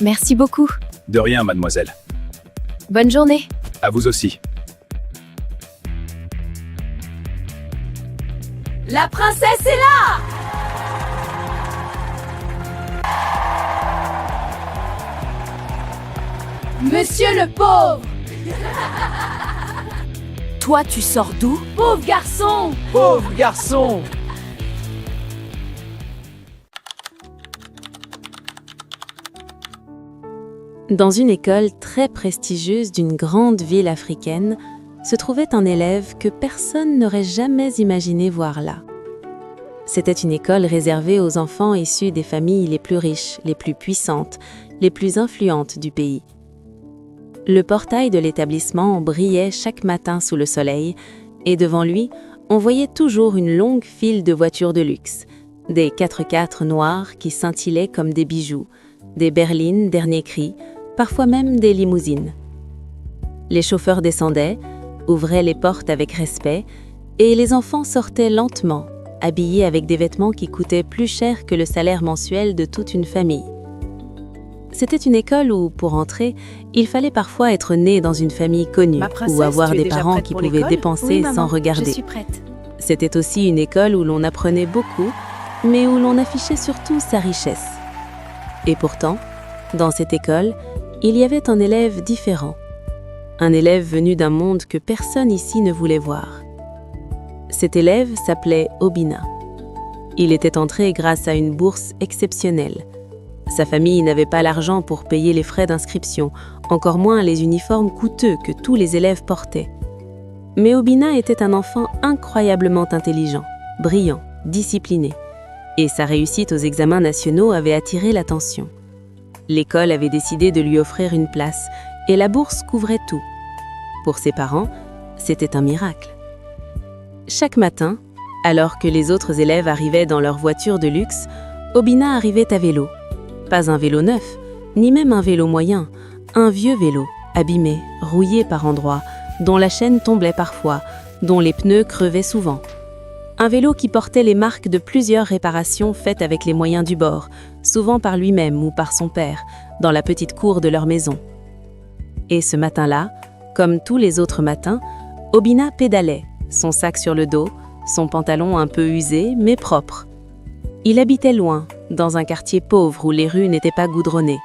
Merci beaucoup. De rien, mademoiselle. Bonne journée. À vous aussi. La princesse est là! Monsieur le pauvre! Toi, tu sors d'où? Pauvre garçon! Pauvre garçon! Dans une école très prestigieuse d'une grande ville africaine, se trouvait un élève que personne n'aurait jamais imaginé voir là. C'était une école réservée aux enfants issus des familles les plus riches, les plus puissantes, les plus influentes du pays. Le portail de l'établissement brillait chaque matin sous le soleil, et devant lui, on voyait toujours une longue file de voitures de luxe, des 4x4 noirs qui scintillaient comme des bijoux, des berlines dernier cri, parfois même des limousines. Les chauffeurs descendaient, ouvraient les portes avec respect, et les enfants sortaient lentement, habillés avec des vêtements qui coûtaient plus cher que le salaire mensuel de toute une famille. C'était une école où, pour entrer, il fallait parfois être né dans une famille connue ou avoir des parents qui pouvaient dépenser sans regarder. Je suis prête. C'était aussi une école où l'on apprenait beaucoup, mais où l'on affichait surtout sa richesse. Et pourtant, dans cette école, il y avait un élève différent. Un élève venu d'un monde que personne ici ne voulait voir. Cet élève s'appelait Obinna. Il était entré grâce à une bourse exceptionnelle. Sa famille n'avait pas l'argent pour payer les frais d'inscription, encore moins les uniformes coûteux que tous les élèves portaient. Mais Obinna était un enfant incroyablement intelligent, brillant, discipliné. Et sa réussite aux examens nationaux avait attiré l'attention. L'école avait décidé de lui offrir une place et la bourse couvrait tout. Pour ses parents, c'était un miracle. Chaque matin, alors que les autres élèves arrivaient dans leur voiture de luxe, Obinna arrivait à vélo. Pas un vélo neuf, ni même un vélo moyen, un vieux vélo, abîmé, rouillé par endroits, dont la chaîne tombait parfois, dont les pneus crevaient souvent. Un vélo qui portait les marques de plusieurs réparations faites avec les moyens du bord, souvent par lui-même ou par son père, dans la petite cour de leur maison. Et ce matin-là, comme tous les autres matins, Obinna pédalait, son sac sur le dos, son pantalon un peu usé mais propre. Il habitait loin, dans un quartier pauvre où les rues n'étaient pas goudronnées.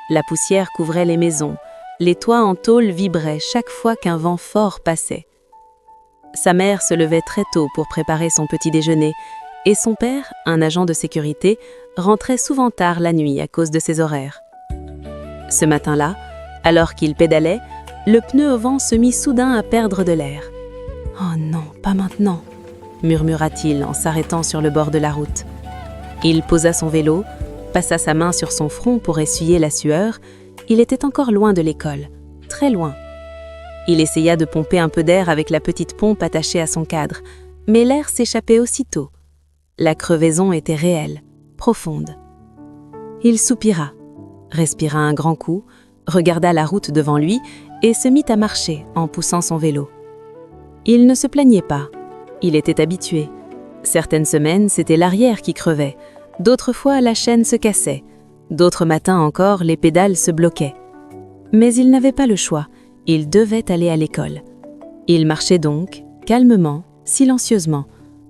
La poussière couvrait les maisons, les toits en tôle vibraient chaque fois qu'un vent fort passait. Sa mère se levait très tôt pour préparer son petit déjeuner, et son père, un agent de sécurité, rentrait souvent tard la nuit à cause de ses horaires. Ce matin-là, alors qu'il pédalait, le pneu au vent se mit soudain à perdre de l'air. « Oh non, pas maintenant !» murmura-t-il en s'arrêtant sur le bord de la route. Il posa son vélo, passa sa main sur son front pour essuyer la sueur. Il était encore loin de l'école, très loin. Il essaya de pomper un peu d'air avec la petite pompe attachée à son cadre, mais l'air s'échappait aussitôt. La crevaison était réelle, profonde. Il soupira, respira un grand coup, regarda la route devant lui et se mit à marcher en poussant son vélo. Il ne se plaignait pas, il était habitué. Certaines semaines, c'était l'arrière qui crevait, d'autres fois la chaîne se cassait, d'autres matins encore les pédales se bloquaient. Mais il n'avait pas le choix, il devait aller à l'école. Il marchait donc, calmement, silencieusement,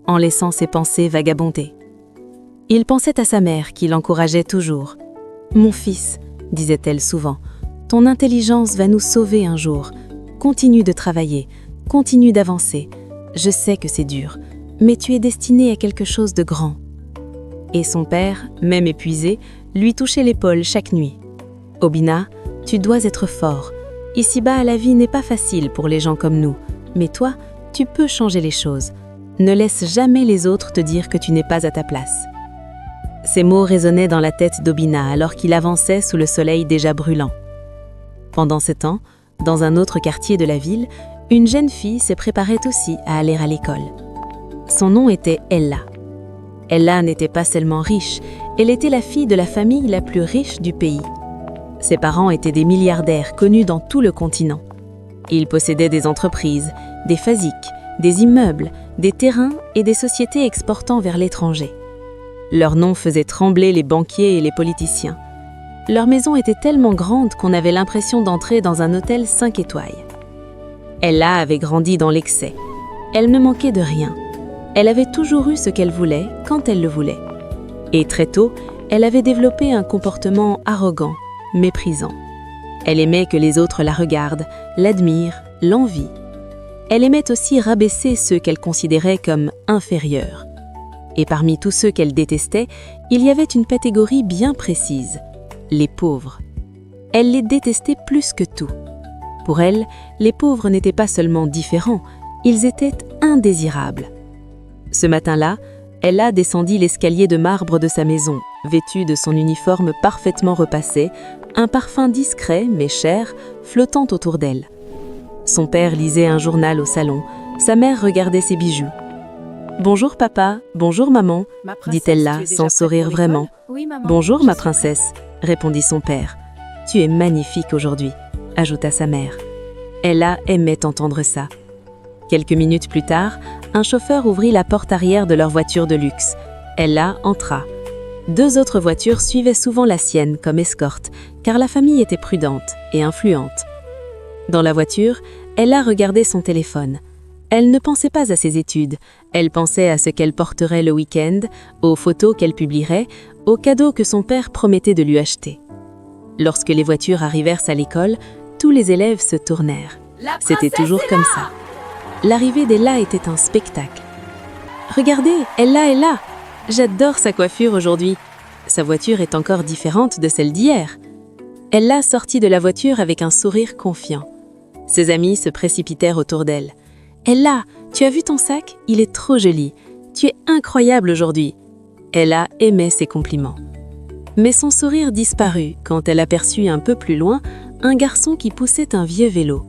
en laissant ses pensées vagabonder. Il pensait à sa mère qui l'encourageait toujours. « Mon fils, disait-elle souvent, ton intelligence va nous sauver un jour. Continue de travailler, continue d'avancer. Je sais que c'est dur, mais tu es destiné à quelque chose de grand. » Et son père, même épuisé, lui touchait l'épaule chaque nuit. « Obinna, tu dois être fort. Ici-bas, la vie n'est pas facile pour les gens comme nous, mais toi, tu peux changer les choses. Ne laisse jamais les autres te dire que tu n'es pas à ta place. » Ces mots résonnaient dans la tête d'Obinna alors qu'il avançait sous le soleil déjà brûlant. Pendant ce temps, dans un autre quartier de la ville, une jeune fille se préparait aussi à aller à l'école. Son nom était Ella. Ella n'était pas seulement riche, elle était la fille de la famille la plus riche du pays. Ses parents étaient des milliardaires connus dans tout le continent. Ils possédaient des entreprises, des phasiques, des immeubles, des terrains et des sociétés exportant vers l'étranger. Leur nom faisait trembler les banquiers et les politiciens. Leur maison était tellement grande qu'on avait l'impression d'entrer dans un hôtel 5 étoiles. Ella avait grandi dans l'excès. Elle ne manquait de rien. Elle avait toujours eu ce qu'elle voulait quand elle le voulait. Et très tôt, elle avait développé un comportement arrogant, méprisant. Elle aimait que les autres la regardent, l'admirent, l'envient. Elle aimait aussi rabaisser ceux qu'elle considérait comme inférieurs. Et parmi tous ceux qu'elle détestait, il y avait une catégorie bien précise, les pauvres. Elle les détestait plus que tout. Pour elle, les pauvres n'étaient pas seulement différents, ils étaient indésirables. Ce matin-là, Ella descendit l'escalier de marbre de sa maison, vêtue de son uniforme parfaitement repassé, un parfum discret mais cher flottant autour d'elle. Son père lisait un journal au salon, sa mère regardait ses bijoux. « Bonjour papa, bonjour maman », dit-elle là, sans sourire vraiment. « Bonjour ma princesse », répondit son père. « Tu es magnifique aujourd'hui », ajouta sa mère. Ella aimait entendre ça. Quelques minutes plus tard, un chauffeur ouvrit la porte arrière de leur voiture de luxe. Ella entra. 2 autres voitures suivaient souvent la sienne comme escorte, car la famille était prudente et influente. Dans la voiture, Ella regardait son téléphone. Elle ne pensait pas à ses études, elle pensait à ce qu'elle porterait le week-end, aux photos qu'elle publierait, aux cadeaux que son père promettait de lui acheter. Lorsque les voitures arrivèrent à l'école, tous les élèves se tournèrent. C'était toujours comme ça. L'arrivée d'Ella était un spectacle. « Regardez, Ella est là! J'adore sa coiffure aujourd'hui. Sa voiture est encore différente de celle d'hier. » Ella sortit de la voiture avec un sourire confiant. Ses amis se précipitèrent autour d'elle. « Ella, tu as vu ton sac? Il est trop joli. Tu es incroyable aujourd'hui. » Ella aimait ses compliments. Mais son sourire disparut quand elle aperçut un peu plus loin un garçon qui poussait un vieux vélo.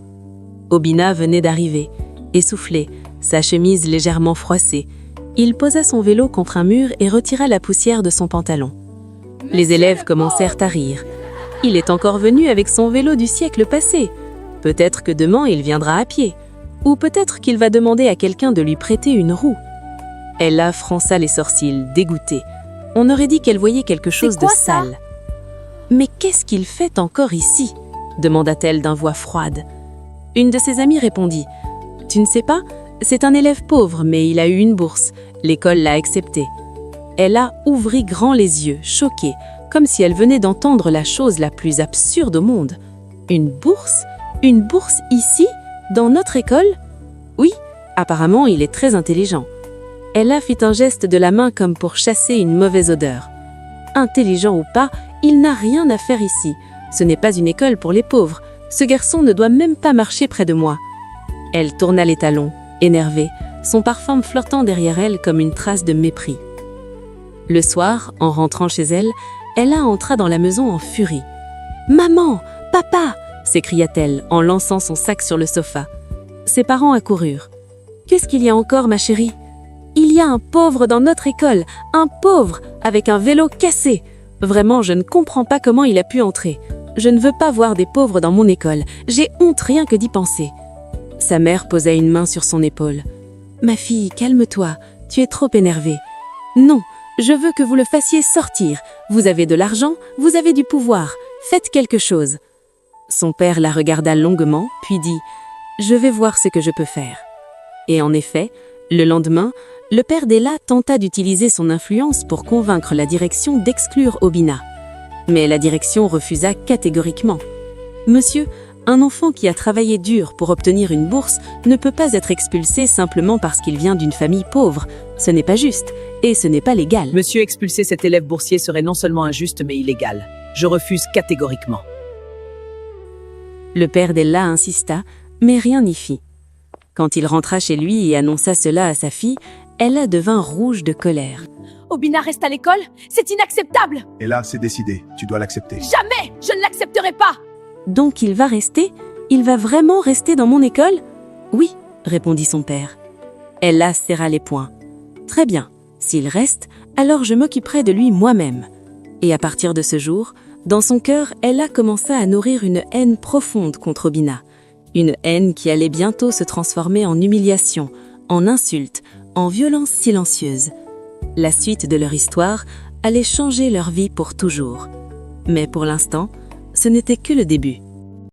Obina venait d'arriver, essoufflé, sa chemise légèrement froissée. Il posa son vélo contre un mur et retira la poussière de son pantalon. Les élèves commencèrent à rire. Il est encore venu avec son vélo du siècle passé. Peut-être que demain il viendra à pied. Ou peut-être qu'il va demander à quelqu'un de lui prêter une roue. Ella fronça les sourcils, dégoûtée. On aurait dit qu'elle voyait quelque chose de sale. « Mais qu'est-ce qu'il fait encore ici ?» demanda-t-elle d'un voix froide. Une de ses amies répondit « Tu ne sais pas, c'est un élève pauvre, mais il a eu une bourse. L'école l'a accepté. » Ella ouvrit grand les yeux, choquée, comme si elle venait d'entendre la chose la plus absurde au monde. Une bourse? Une bourse ici? Dans notre école? Oui, apparemment il est très intelligent. Ella fit un geste de la main comme pour chasser une mauvaise odeur. Intelligent ou pas, il n'a rien à faire ici. Ce n'est pas une école pour les pauvres. Ce garçon ne doit même pas marcher près de moi. Elle tourna les talons, énervée, son parfum flottant derrière elle comme une trace de mépris. Le soir, en rentrant chez elle, Ella entra dans la maison en furie. « Maman! Papa !» s'écria-t-elle en lançant son sac sur le sofa. Ses parents accoururent. « Qu'est-ce qu'il y a encore, ma chérie ? Il y a un pauvre dans notre école, un pauvre avec un vélo cassé. Vraiment, je ne comprends pas comment il a pu entrer. Je ne veux pas voir des pauvres dans mon école. J'ai honte rien que d'y penser. » Sa mère posa une main sur son épaule. « Ma fille, calme-toi, tu es trop énervée. Non, je veux que vous le fassiez sortir. Vous avez de l'argent, vous avez du pouvoir. Faites quelque chose. » Son père la regarda longuement, puis dit « Je vais voir ce que je peux faire. » Et en effet, le lendemain, le père d'Ella tenta d'utiliser son influence pour convaincre la direction d'exclure Obina. Mais la direction refusa catégoriquement. « Monsieur, un enfant qui a travaillé dur pour obtenir une bourse ne peut pas être expulsé simplement parce qu'il vient d'une famille pauvre. Ce n'est pas juste, et ce n'est pas légal. » Monsieur, expulser cet élève boursier serait non seulement injuste mais illégal. Je refuse catégoriquement. Le père d'Ella insista, mais rien n'y fit. Quand il rentra chez lui et annonça cela à sa fille, Ella devint rouge de colère. « Obina reste à l'école? C'est inacceptable! » Et là, c'est décidé. Tu dois l'accepter. Jamais! Je ne l'accepterai pas! Donc il va rester? Il va vraiment rester dans mon école? Oui, répondit son père. Ella serra les poings. Très bien, s'il reste, alors je m'occuperai de lui moi-même. Et à partir de ce jour, dans son cœur, Ella commença à nourrir une haine profonde contre Obina. Une haine qui allait bientôt se transformer en humiliation, en insulte, en violence silencieuse. La suite de leur histoire allait changer leur vie pour toujours. Mais pour l'instant, ce n'était que le début.